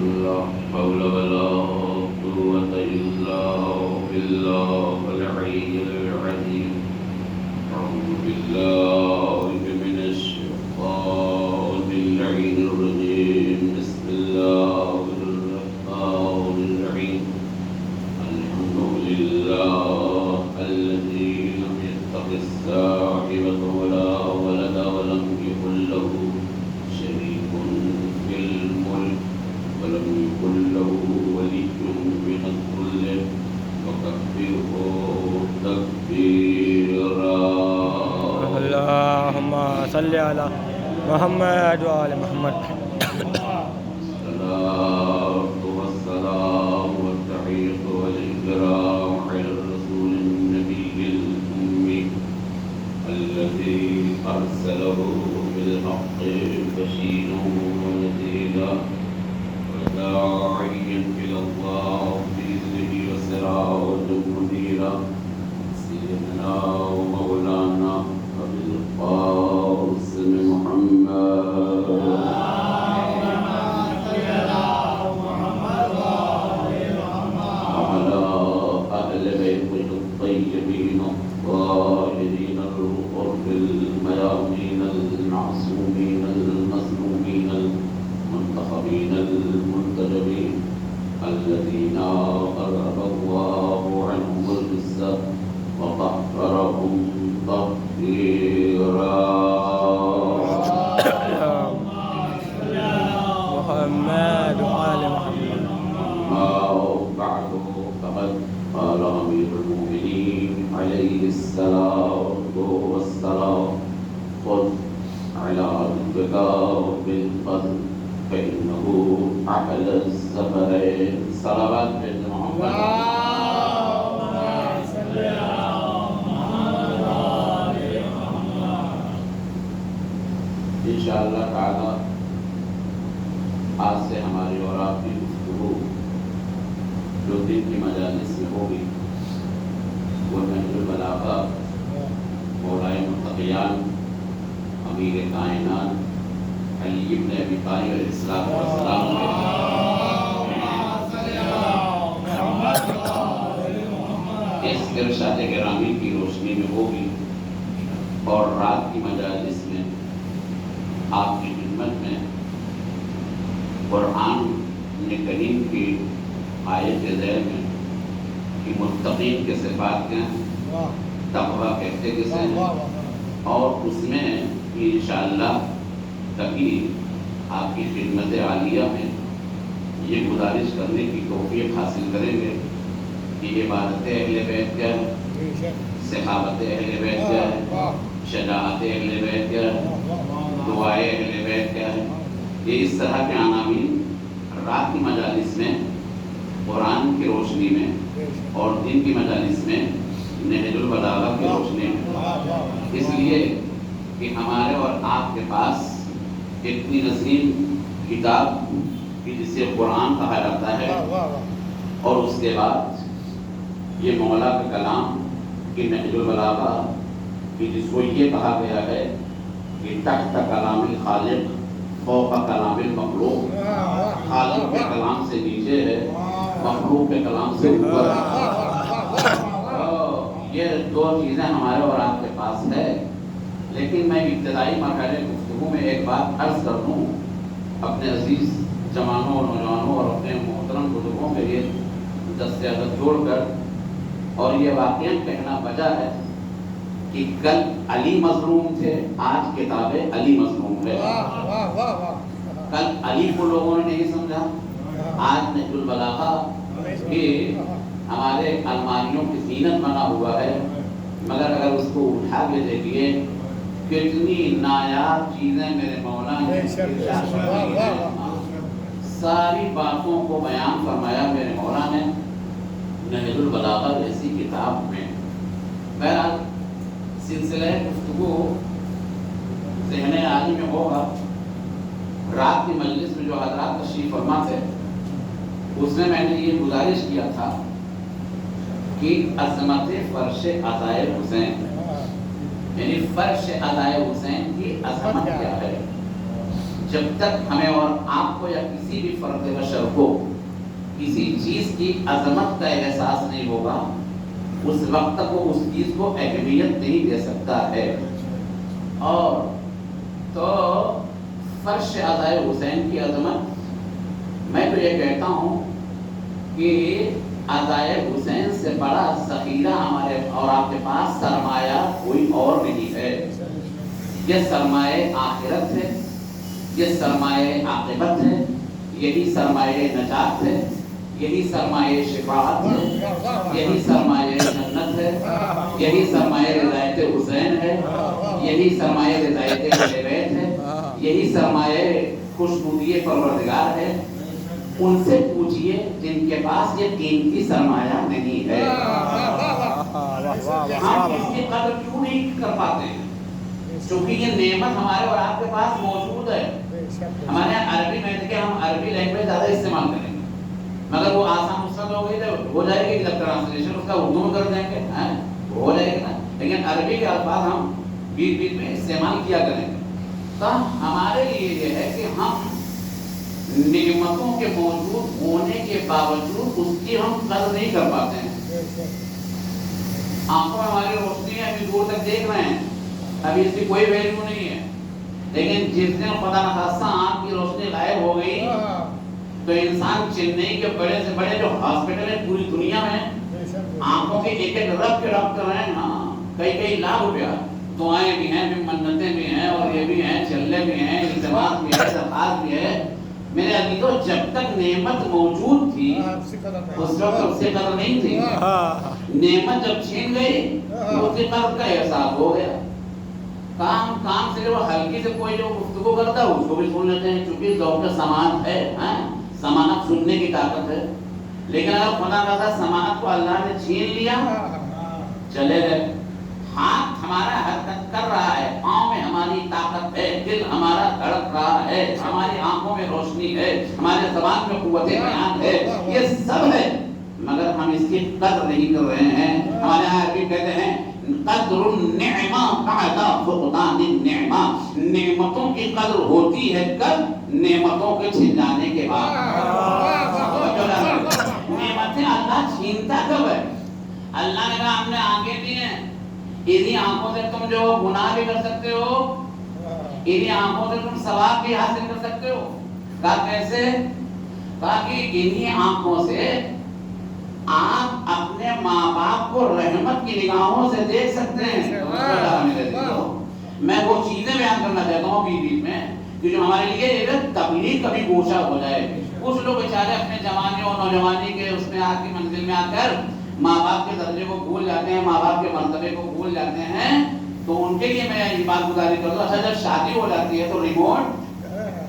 لا حول ولا قوة إلا بالله العلي العظيم. أعوذ بالله من الشيطان اللعين الرجيم. بسم الله الرحمن الرحيم. الحمد لله الذي لم يتخذ صاحبة ولا ولد ولم يكن له شريك في الملك ولم يكن له ولي من الذل وكبره تكبيرا. اللهم صل على محمد وآل محمد. الصلاة والسلام والتحية والإكرام على الرسول النبي الأمي الذي أرسله بالحق بشيرا ونذيرا وداعيا إلى الله بإذنه وسراجا منيرا. سيدنا ومولانا أبي القاسم محمد وعلى أهل بيته الطيبين الطاهرين الغر الميامين المعصومين المظلومين المنتخبين المنتجبين الذين أذهب الله عنهم الرجس وطهرهم تطهيرا. محمد وآل محمد. أما بعد فقد قال أمير المؤمنين عليه الصلاة والسلام: خذ على ربك بالقدر فإنه أحلى السفرين. صلوات محمد. انشاءاللہ تعالی آج سے ہماری اور آپ کی گفتگو جو دن کی مجالس میں ہوگی وہ نہج البلاغہ مولائے متقیان امیر کائنات علی بن ابی طالب علیہ السلام اس ارشاد گرامی کی روشنی میں ہوگی اور رات کی مجالس میں آپ کی خدمت میں قرآن کریم کی آیت ذیل میں کہ متقین کے صفات کیا ہیں، تقویٰ کہتے کسے ہیں، اور اس میں انشاءاللہ کبھی آپ کی خدمت عالیہ میں یہ گزارش کرنے کی توفیق حاصل کریں گے کہ عبادت اہل بیت کیا ہے، صحابت اہل بیت کیا ہے، شجاعت اہل بیت کیا ہے، دعائے اہل بیت کیا ہے. یہ اس طرح کے عناوین رات کی مجالس میں قرآن کی روشنی میں اور دن کی مجالس میں نہج البلاغہ کی روشنی میں، اس لیے کہ ہمارے اور آپ کے پاس اتنی نظیم کتاب کہ جسے قرآن کہا جاتا ہے، اور اس کے بعد یہ مولا کا کلام کہ نہج البلاغہ کہ جس کو یہ کہا گیا ہے کہ تحت کلام الخالق فوق کلام المخلوق، خالق کے کلام سے نیچے ہے، مخلوق کے کلام سے اوپر ہے. یہ دو چیزیں ہمارے اور آپ کے پاس ہے. لیکن میں ابتدائی مرحلے گفتگو میں ایک بات عرض کر دوں اپنے عزیز جوانوں اور نوجوانوں اور اپنے محترم بزرگوں کے لیے دست عدد جوڑ کر، اور یہ واقعہ کہنا وجہ ہے کہ کل علی مظلوم تھے، آج کتاب علی مظلوم ہے. کل علی کو لوگوں نے نہیں سمجھا، آج نہج البلاغہ کہ ہمارے الماریوں کی زینت بنا ہوا ہے، مگر اگر اس کو اٹھا کے دیکھیے کتنی نایاب چیزیں میرے مولا نے ساری باتوں کو بیان فرمایا میرے مولا نے نہج البلاغہ جیسی کتاب میں. بہرحال سلسلہ گفتگو ذہن عالی میں ہوگا. رات کی مجلس میں جو حضرات تشریف فرما تھے اس میں میں نے یہ گزارش کیا تھا کہ عظمت فرش عطائے حسین، یعنی فرش عطائے حسین کی عظمت کیا ہے. جب تک ہمیں اور آپ کو یا کسی بھی فرد بشر کو کسی چیز کی عظمت کا احساس نہیں ہوگا، اس وقت تک وہ اس چیز کو اہمیت نہیں دے سکتا ہے۔ اور تو فرش عزائے حسین کی عظمت، میں تو یہ کہتا ہوں کہ عزائے حسین سے بڑا ذخیرہ ہمارے اور آپ کے پاس سرمایہ کوئی اور نہیں ہے۔ یہ سرمایہ آخرت ہے، یہ سرمایہ عاقبت ہے، یہی سرمایہ نجات ہے، یہی سرمایہ شفاعت ہے، یہی سرمایہ جنت ہے، یہی سرمایہ رضایت حسین ہے، یہی سرمایہ رضایت اہل بیت ہے، یہی سرمایہ خوشنودی پروردگار ہے۔ ان سے پوچھئے جن کے پاس یہ قیمتی سرمایہ نہیں ہے، ہم اس کی قدر کیوں نہیں کر پاتے ہیں؟ چونکہ یہ نعمت ہمارے اور آپ کے پاس موجود ہے۔ ہمارے یہاں عربی میں دیکھیں، ہم عربی لینگویج زیادہ استعمال کریں گے، مگر وہ آسان مستد ہو گئی تو ہو جائے گی جب ٹرانسلیشن اس کا اردو میں کر دیں گے ہو جائے گی نا، لیکن عربی کے الفاظ ہم بیچ بیچ میں استعمال کیا کریں گے۔ تو ہمارے لیے یہ ہے کہ ہم نعمتوں کے موجود ہونے کے باوجود اس کی ہم قدر نہیں کر پاتے ہیں۔ آنکھوں میں ہماری روشنی ہے، ابھی دور تک دیکھ رہے ہیں، ابھی اس کی کوئی ویلیو نہیں ہے، لیکن جس دن خدا نخواستہ آنکھ کی روشنی غائب ہو گئی تو انسان چنئی کے بڑے سے بڑے جو ہاسپٹل ہے پوری دنیا میں، آنکھوں کے ایک ایک رب کے ڈاکٹر ہیں، کئی لاکھ روپیہ، دعائیں بھی ہیں، منتیں بھی ہیں، اور یہ بھی ہیں، چلے بھی ہیں، التماس بھی ہے، درخواست بھی ہے۔ میرے عزیزو، جب تک نعمت موجود تھی اس وقت اس سے قدر نہیں تھی، نعمت جب چھین گئی تو اس سے قدر کا احساس ہو گیا۔ کام سے جو ہلکی سے کوئی جو گفتگو کرتا ہے اس کو بھی سن لیتے ہیں، چونکہ ذوق سماعت ہے، سماعت سننے کی طاقت ہے۔ لیکن اگر خدا کا سماعت کو اللہ نے چھین لیا، چلے گئے۔ ہاتھ ہمارا حرکت کر رہا ہے، پاؤں میں ہماری طاقت ہے، دل ہمارا دھڑک رہا ہے، ہماری آنکھوں میں روشنی ہے، ہمارے زبان میں قوت بیان ہے، یہ سب ہے، مگر ہم اس کی قدر نہیں کر رہے ہیں۔ ہمارے یہاں عربی کہتے ہیں قدر النعمہ بعد فقدان النعمہ، نعمتوں کی قدر ہوتی ہے کب؟ نعمتوں کے چھن جانے کے بعد۔ نعمتیں اللہ چھینتا کب ہے؟ اللہ نے کہا ہم نے آنکھیں دی ہیں، انہی آنکھوں سے تم جو گناہ بھی کر سکتے ہو، انہی آنکھوں سے تم ثواب بھی حاصل کر سکتے ہو۔ کہا کیسے؟ کہا کہ انہی آنکھوں سے آپ اپنے ماں باپ کو رحمت کی نگاہوں سے دیکھ سکتے ہیں۔ میں وہ چیزیں بیان کرنا چاہتا ہوں بیچ میں کہ جو ہمارے لیے یہ تبلیغ کبھی گوشہ ہو جائے۔ کچھ لوگ بیچارے اپنے جوانی اور نوجوانی کے اس میں آ کی منزل میں آ کر ماں باپ کے درجے کو بھول جاتے ہیں، ماں باپ کے مرتبے کو بھول جاتے ہیں، تو ان کے لیے میں یہ بات گزارش کرتا ہوں، اچھا جب شادی ہو جاتی ہے تو ریموٹ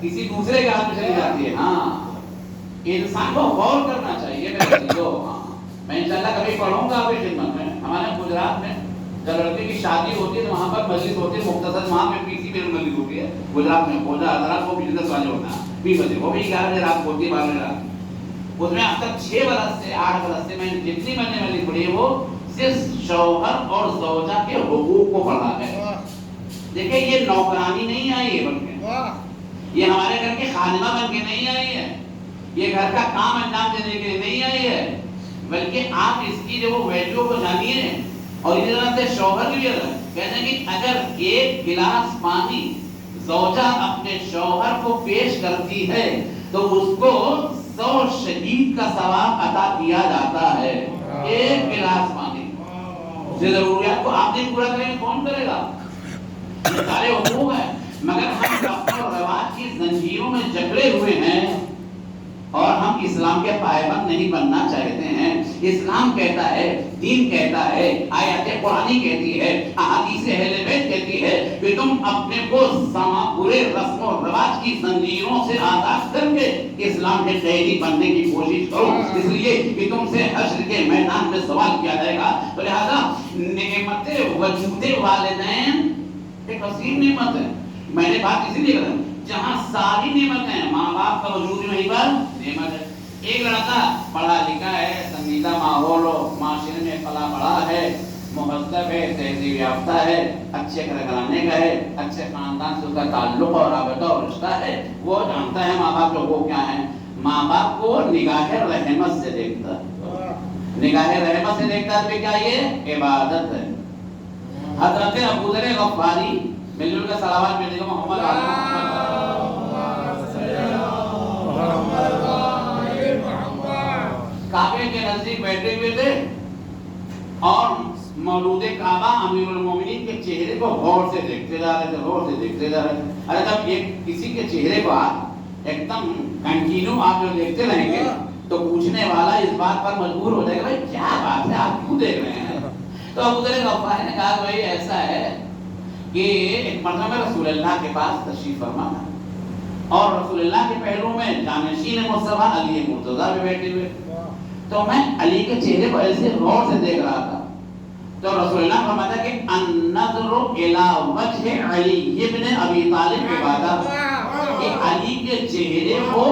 کسی دوسرے کے ہاتھ میں چلی جاتی ہے۔ انسان کو غور کرنا چاہیے میرے چیزوں۔ میں انشاءاللہ کبھی پڑھوں گا آپ کی خدمت میں۔ ہمارے گجرات میں جب لڑکے کی شادی ہوتی ہے تو وہاں پر مجلس ہوتی ہے مختصر، وہاں پہ پیسی میں مجلس ہوتی ہے گجرات میں، کھوجا حضرات کو بزنس والے ہوتا ہے 20 بجے، وہ بھی 11 بجے رات ہوتی ہے، 12 بجے رات۔ اس میں اب تک 6 برس سے 8 برس سے میں جتنی میں نے پڑھی ہے وہ صرف شوہر اور زوجہ کے حقوق کو پڑھا ہے۔ دیکھیں یہ نوکرانی نہیں آئی ہے بن کے، یہ ہمارے گھر کی خادمہ بن کے نہیں آئی ہے، یہ گھر کا کام انجام دینے کے لیے نہیں آئی ہے، بلکہ آپ اس کی جو ویلیو کو جانیے۔ اور اسی طرح سے شوہر کی بھی کہتے ہیں کہ اگر ایک گلاس پانی زوجہ اپنے شوہر کو پیش کرتی ہے تو اس کو 100 شہید کا ثواب عطا کیا جاتا ہے۔ ایک گلاس پانی سے ضروریات کو آپ نہیں پورا کریں گے کون کرے گا؟ یہ سارے حقوق ہیں، مگر ہم رسم و رواج کی زنجیروں میں جکڑے ہوئے ہیں اور ہم اسلام کے پائبند نہیں بننا چاہتے ہیں۔ اسلام کہتا ہے، دین کہتا ہے، آیات قرآنی کہتی ہے، احادیث اہل بیت کہتی ہے کہ تم اپنے کو برے رسم و رواج کی زنجیروں سے آزاد کر کے اسلام کے قیدی بننے کی کوشش کرو، اس لیے کہ تم سے حشر کے میدان میں سوال کیا جائے گا۔ تو لہذا نعمت وجود والدین ایک عظیم نعمت ہے۔ میں نے بات اسی لیے کرا جہاں ساری نعمتیں ہیں، ماں باپ کا وجود وہیں پر نعمت ہے۔ ایک لڑکا پڑھا لکھا ہے، سنجیدہ ماحول اور معاشرے میں پلا بڑھا ہے، مہذب ہے، تہذیب یافتہ ہے، اچھے گھرانے کا ہے، اچھے خاندان سے اس کا تعلق اور رابطہ اور رشتہ ہے، وہ جانتا ہے ماں باپ جو وہ کیا ہیں. ماں باپ کو نگاہ رحمت سے دیکھتا ہے. نگاہ رحمت سے دیکھتا ہے. کیا یہ عبادت ہے. حضرت ابوذر غفاری مل جل کے صلوات بھیجے گا محمد کعبے کے نزدیک بیٹھے ہوئے تھے اور مولود کعبہ امیر المومنین کے چہرے کو غور سے دیکھتے جا رہے تھے، غور سے دیکھتے جا رہے تھے. ارے جب ایک کسی کے چہرے کو آپ ایک دم کنٹینیو آپ جو دیکھتے رہیں گے تو پوچھنے والا اس بات پر مجبور ہو جائے گا بھائی کیا بات ہے آپ کیوں دیکھ رہے ہیں. تو ابوذر غفاری نے کہا بھائی ایسا ہے کہ ایک مرتبہ رسول اللہ کے پاس تشریف فرما تھا اور رسول اللہ کے پہلو میں جانشین مصطفیٰ علی مرتضیٰ بھی بیٹھے ہوئے. تو میں علی کے چہرے کو ایسے غور سے دیکھ رہا تھا تو رسول اللہ فرماتا کہ النظر الی وجہ علی ابن ابی طالب عبادت، کہ علی کے چہرے کو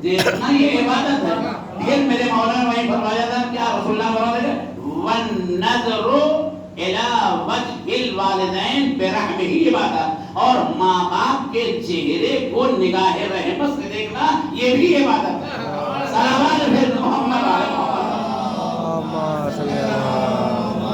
دیکھنا یہ عبادت ہے. پھر میرے مولا نے وہی فرمایا تھا کیا رسول اللہ فرماتے ہیں والنظر الی وجہ الوالدین برحمہ عبادت، اور ماں باپ کے چہرے کو نگاہ رحمت سے دیکھنا یہ بھی عبادت ہے. صلوات پھر محمد علیہ محمد.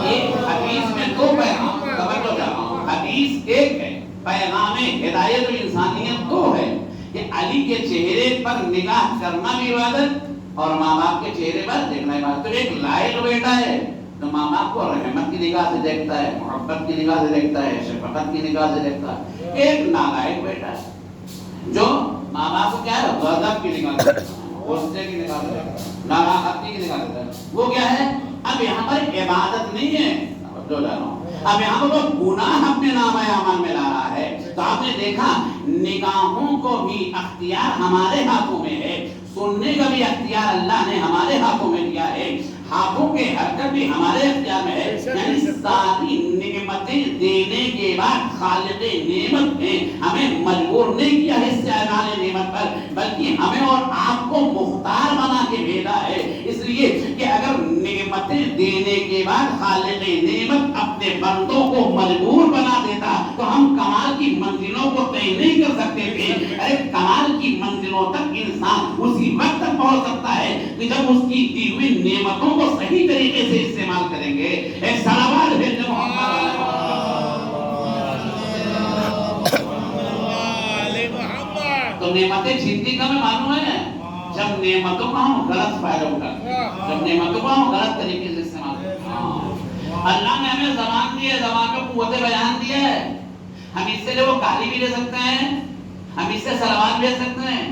ایک حدیث میں دو پیغام توجہ جا رہا ہوں. حدیث ایک ہے پیغام ہدایت و انسانیت دو ہے کہ علی کے چہرے پر نگاہ کرنا بھی عبادت اور ماں باپ کے چہرے پر دیکھنا عبادت. تو ایک لائق بیٹا ہے تو ماں باپ کو رحمت کی نگاہ سے دیکھتا ہے، محبت کی نگاہ سے دیکھتا ہے، شفقت کی نگاہ سے دیکھتا ہے. ایک نالائق بیٹا ہے جو ماں باپ کو کیا ہے غضب کی نگاہ سے، غصے کی نگاہ سے، ناراحتی کی نگاہ سے. وہ کیا ہے اب یہاں پر عبادت نہیں ہے. اب یہاں پر گناہ اپنے نام اعمال میں لا رہا ہے. تو آپ نے دیکھا نگاہوں کو بھی اختیار ہمارے ہاتھوں میں ہے، سننے کا بھی اختیار اللہ نے ہمارے ہاتھوں میں دیا ہے، ہاتھوں کے حرکت بھی ہمارے اختیار میں ہے. یعنی ساری نعمتیں دینے کے بعد خالق نعمت نے ہمیں مجبور نہیں کیا ہے استعمال نعمت پر، بلکہ ہمیں اور آپ کو مختار بنا کے بھیجا ہے. اس لیے کہ اگر نعمتیں دینے کے بعد خالق نعمت اپنے بندوں کو مجبور بنا دیتا تو ہم کمال کی منزلوں کو طے نہیں کر سکتے تھے. ارے کمال کی منزلوں تک انسان اسی وقت تک پہنچ سکتا ہے کہ جب اس کی دی ہوئی نعمتوں کو صحیح طریقے سے استعمال کریں گے. ایک صلوات بھیج دو محمد. تو نعمتیں چھینتی کا میں معلوم ہے جب نعمتوں کا ہم غلط فائدہ اٹھاتے ہیں، جب نعمتوں کا ہم غلط طریقے سے استعمال کرتے ہیں. اللہ نے ہمیں زبان دی ہے، زبان کو قوت بیان دی ہے. ہم اس سے جو گالی بھی دے سکتے ہیں، ہم اس سے صلوات بھیج سکتے ہیں،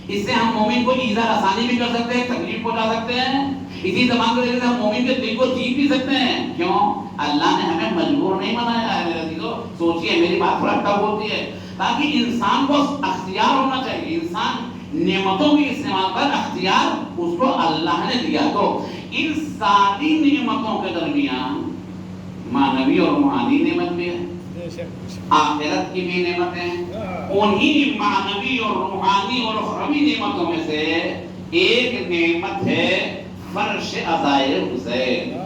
اس سے ہم مومن کو ایذا رسانی بھی کر سکتے ہیں، تکلیف پہنچا سکتے ہیں. اسی زبان کو دیکھ کے ہم مومن کے دل کو جیت بھی سکتے ہیں. کیوں؟ اللہ نے ہمیں مجبور نہیں بنایا ہے میرے عزیزو. سوچئے میری بات تھوڑا ٹف ہوتی ہے تاکہ انسان کو اختیار ہونا چاہیے. انسان نعمتوں کے استعمال پر اختیار اس کو اللہ نے دیا. تو ان ساری نعمتوں کے درمیان معنوی اور روحانی نعمت بھی ہے، آخرت کی بھی نعمتیں. انہی معنوی اور روحانی اور اخروی نعمتوں میں سے ایک نعمت ہے فرش عزائے حسین.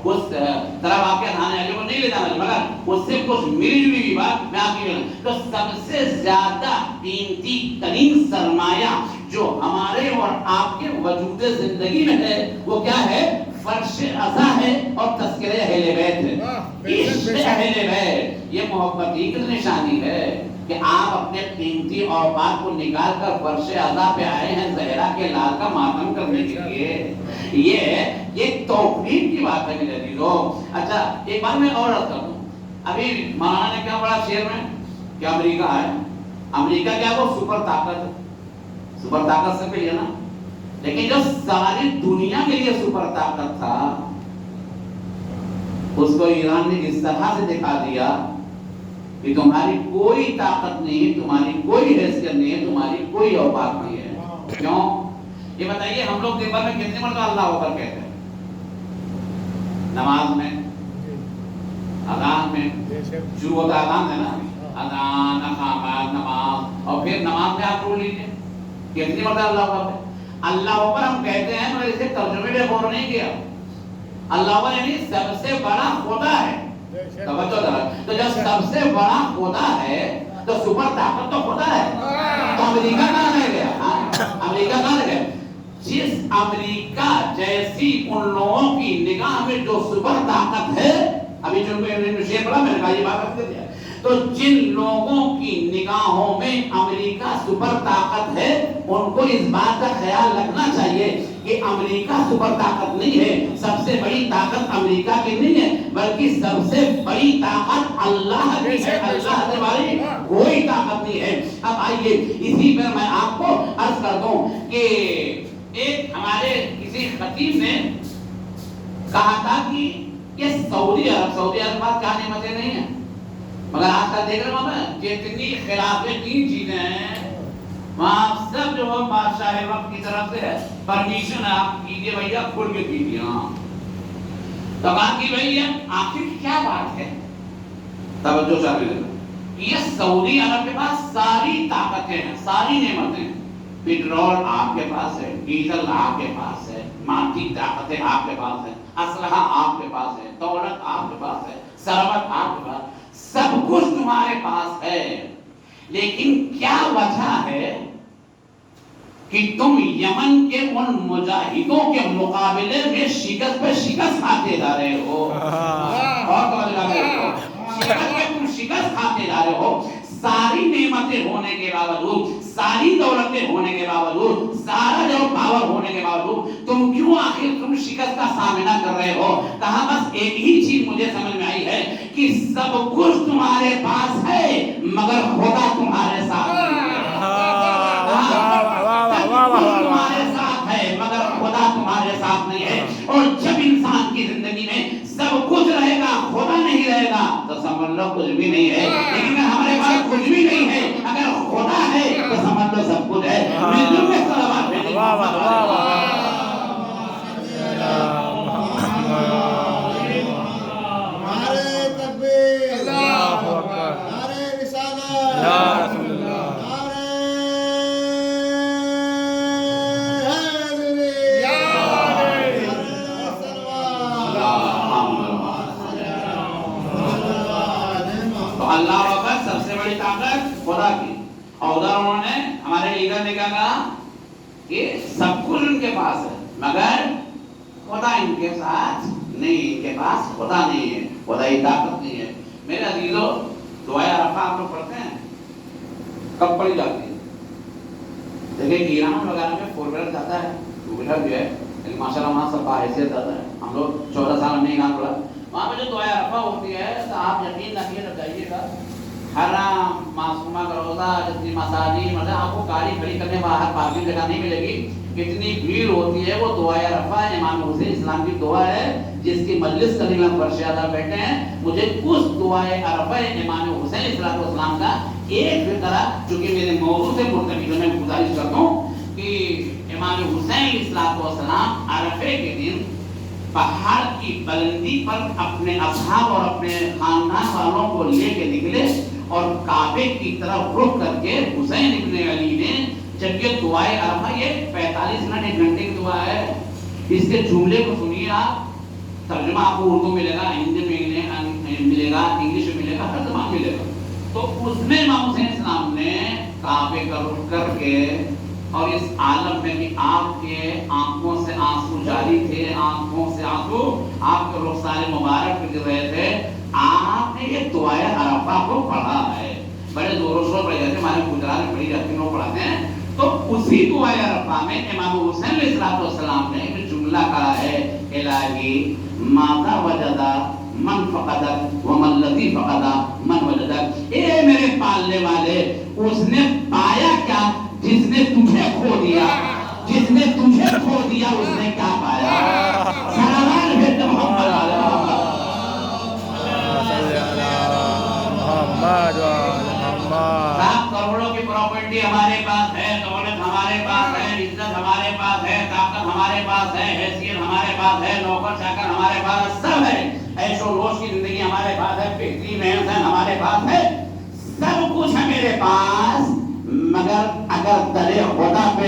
اس طرح واقعہ دھانے علی کو نہیں لے جانا مگر اس سے کچھ ملی جلی بات میں آپ کی. تو سب سے زیادہ قیمتی ترین سرمایہ جو ہمارے اور آپ کے وجود زندگی میں ہے وہ کیا ہے؟ فرش عزا ہے اور تذکرہ اہل بیت ہے. عشق اہل بیت یہ محبت کی نشانی ہے کہ آپ اپنے قیمتی اوقات کو نکال کر فرش عزا پہ آئے ہیں زہرا کے لال کا ماتم کرنے کے لیے. یہ توفیق کی بات ہے میرے عزیزو. اچھا ایک بار میں اور عرض کر دوں. ابھی مولانا نے کیا پڑھا شعر میں کہ امریکہ ہے. امریکہ کیا وہ سپر طاقت ہے، سپر طاقت سے پہلے نا، لیکن جو ساری دنیا کے لیے سپر طاقت تھا اس کو ایران نے اس طرح سے دکھا دیا کہ تمہاری کوئی طاقت نہیں، تمہاری کوئی حیثیت نہیں ہے، تمہاری کوئی اوقات نہیں ہے. کیوں؟ یہ بتائیے ہم لوگ دن بھر میں کتنے مرتبہ اللہ اکبر کہتے ہیں؟ نماز میں، اذان میں، شروع ہوتا اذان ہے نا، اذان، اقامت، نماز، اور پھر نماز میں آپ رو لیجیے کتنی مرتبہ اللہ اکبر. اللہ اکبر ہم کہتے ہیں مگر اسے ترجمے میں غور نہیں کیا. اللہ یعنی سب سے بڑا خدا ہے. توجہ ذرا. تو جب سب سے بڑا خدا ہے تو سپر طاقت تو خدا ہے. تو امریکہ کہاں رہ گیا؟ امریکہ کہاں رہ گیا؟ جس امریکہ جیسی ان لوگوں کی نگاہ میں جو سپر طاقت ہے، ابھی جو میں نے شیئر پڑھا میں نے کہا یہ بات رکھ دیا، تو جن لوگوں کی نگاہوں میں امریکہ سپر طاقت ہے ان کو اس بات کا خیال رکھنا چاہیے کہ امریکہ سپر طاقت نہیں ہے. سب سے بڑی طاقت امریکہ کی نہیں ہے بلکہ سب سے بڑی طاقت اللہ کی ہے. اللہ سے بڑی کوئی طاقت نہیں ہے. اب آئیے اسی پر میں آپ کو عرض کر دوں کہ ایک ہمارے کسی خطیب نے کہا تھا کہ یہ سعودی عرب بات کیا نعمتیں نہیں ہیں، مگر آج کل دیکھ رہے ہوں جتنی خلاف دین چیزیں ہیں وہاں سب جو بادشاہ وقت کی طرف سے پرمیشن آپ کیجیے بھیا، کھل کے کیجیے. ہاں تو بات کی بھائی آخر کیا بات ہے؟ توجہ چاہیے. یہ سعودی عرب کے پاس ساری طاقتیں ہیں، ساری نعمتیں ہیں. پیٹرول آپ کے پاس ہے، ڈیزل آپ کے پاس ہے، مادی طاقتیں آپ کے پاس ہے، اسلحہ آپ کے پاس ہے، دولت آپ کے پاس ہے، ثروت آپ کے پاس، سب کچھ تمہارے پاس ہے. لیکن کیا وجہ ہے کہ تم یمن کے ان مجاہدوں کے مقابلے میں شکست پہ شکست کھاتے جا رہے ہو؟ شکست کھاتے جا رہے ہو. ساری نعمتیں ہونے کے باوجود، ساری دولتیں ہونے کے باوجود، سارا جو پاور ہونے کے باوجود تم کیوں آخر تم شکست کا سامنا کر رہے ہو؟ کہا بس ایک ہی چیز مجھے سمجھ میں آئی ہے کہ سب کچھ تمہارے پاس ہے مگر خدا تمہارے ساتھ نہیں ہے. تمہارے ساتھ ہے مگر خدا تمہارے ساتھ نہیں ہے. اور جب انسان کی زندگی میں سب کچھ رہے گا خدا نہیں رہے گا تو سمجھ لو کچھ بھی نہیں ہے. لیکن اگر ہمارے پاس کچھ بھی نہیں ہے اگر خدا ہے تو سمجھ لو سب کچھ ہے. اللہ وقت سب سے بڑی طاقت خدا کی. اور ادھر انہوں نے ہمارے لیڈر نے کیا کہا کہ سب کچھ ان کے پاس ہے مگر خدا ان کے ساتھ نہیں، ان کے پاس خدا نہیں ہے، خدائی طاقت نہیں ہے. میرے عزیزو دعائے عرفہ آپ لوگ پڑھتے ہیں، کب پڑھی جاتی ہے؟ دیکھیں ایران وغیرہ میں 4 ویلر جاتا ہے، 2 ویلر بھی ہے، لیکن ماشاءاللہ وہاں سب باحیثیت جاتا ہے. ہم لوگ 14 سال ہم نے ایران پڑھا، وہاں پہ جو دعائے عرفہ ہوتی ہے تو آپ یقین رکھیے جب جائیے گا حرام معصومہ کا روزہ جتنی مساجد مطلب آپ کو گاڑی کھڑی کرنے باہر پارکنگ جگہ نہیں ملے گی. کتنی بھیڑ ہوتی ہے. وہ دعائے عرفہ امام حسین اسلام کی دعا ہے جس کی مجلس کرنے میں فرش ادا بیٹھے ہیں. مجھے اس دعائے عرفہ امام حسین اسلام کا ایک فقرہ چونکہ میرے موضوع سے مرتبط میں گزارش کرتا ہوں کہ امام حسین اسلام عرفے کے دن پہاڑ کی بلندی پر اپنے اصحاب اور اپنے خاندان والوں کو لے کے نکلے اور کعبے کی طرف رخ کر کے حسین ابن علی نے جب یہ دعائے عرفہ یہ 45 منٹ 1 گھنٹے کی دعا ہے. اس کے جملے کو سنیے آپ، ترجمہ آپ کو اردو ملے گا، ہندی میں ملے گا، انگلش میں ملے گا، ہر زبان ملے گا. تو اس میں امام حسین اسلام نے کعبے کا رخ کر کے اور اس عالم میں کہ آپ کے آنکھوں سے آنسو جاری تھے، آنکھوں سے آنسو آپ کے رخسار مبارک گر رہے تھے، آپ نے یہ دعائے عرفہ کو پڑھا ہے. بڑے زور و شور پڑھ جاتے ہیں، ہمارے گجرات میں پڑھی جاتی ہیں، لوگ پڑھاتے ہیں. تو اسی دعائے عرفہ میں امام حسین علیہ السلام نے ایک جملہ کہا ہے، الہی ماذا وجدا من فقدک ومن الذی فقدا من وجدک. اے میرے پالنے والے، اس نے پایا کیا جس نے تجھے کھو دیا؟ جس نے تجھے کھو دیا اس نے کیا پایا؟ سلام بھیجو محمد علیہ محمد. 7 کروڑوں کی پراپرٹی ہمارے پاس ہے، دولت ہمارے پاس ہے، عزت ہمارے پاس ہے، طاقت ہمارے پاس ہے، حیثیت ہمارے پاس ہے، نوکر چاکر ہمارے پاس سب ہے، عیش و عروج کی زندگی ہمارے پاس ہے، بہترین محسن ہمارے پاس ہے، سب کچھ ہے میرے پاس. مگر اگر در خدا پہ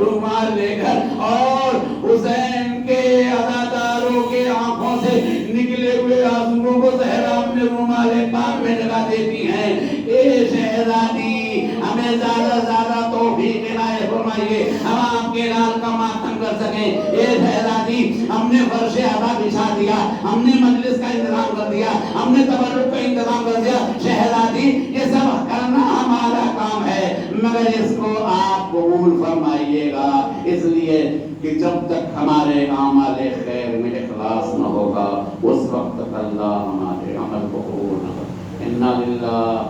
رومال لے کر اور حسین کے عزاداروں کے آنکھوں سے نکلے ہوئے آنسوؤں کو زہرا اپنے رومال پاک میں لگا دیتی ہیں. اے شہزادی ہمیں زیادہ زیادہ توفیق عنایت فرمائیے ہم آپ کے لال کا ماتم کر سکیں. اے شہزادی ہم نے فرش عزا بچھا دیا, ہم نے مجلس کا انتظام کر دیا, ہم نے تبرک کا انتظام کر دیا. شہزادی یہ سب کرنا ہمارا کام ہے مگر اس کو آپ قبول فرمائیے گا, اس لیے کہ جب تک ہمارے اعمال خیر میں اخلاص نہ ہوگا اس وقت تک اللہ ہمارے عمل کو قبول نہ کرے. انا للہ